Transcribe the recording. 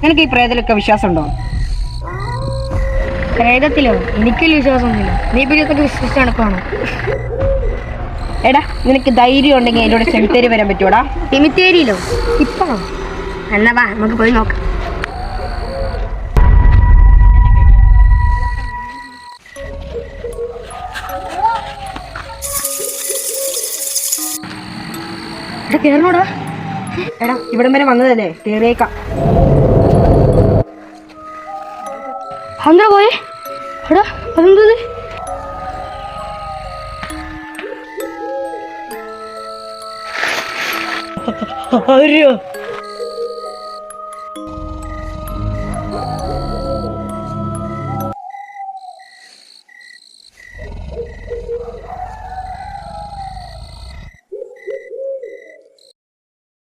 നിനക്ക് ഈ പ്രേതത്തിലൊക്കെ വിശ്വാസമുണ്ടോ? പ്രേതത്തിലോ? എനിക്കൊരു വിശ്വാസമൊന്നുമില്ല. നീ പിടിയൊക്കെ വിശ്വസിച്ച് നടക്കുവാണോ? എടാ, നിനക്ക് ധൈര്യം ഉണ്ടെങ്കിൽ എന്നോട് സെമിത്തേരി വരാൻ പറ്റൂടാ? സെമിത്തേരിയിലോ? ഇപ്പോ എന്നാ വാ, നമുക്ക് പോയി നോക്കാം. കേറണോടാ. എടാ, ഇവിടം വരെ വന്നതല്ലേ, കേറിയേക്കാം. അന്തര പോയേ. എടാ, അതെന്തത്? ആര്യോ?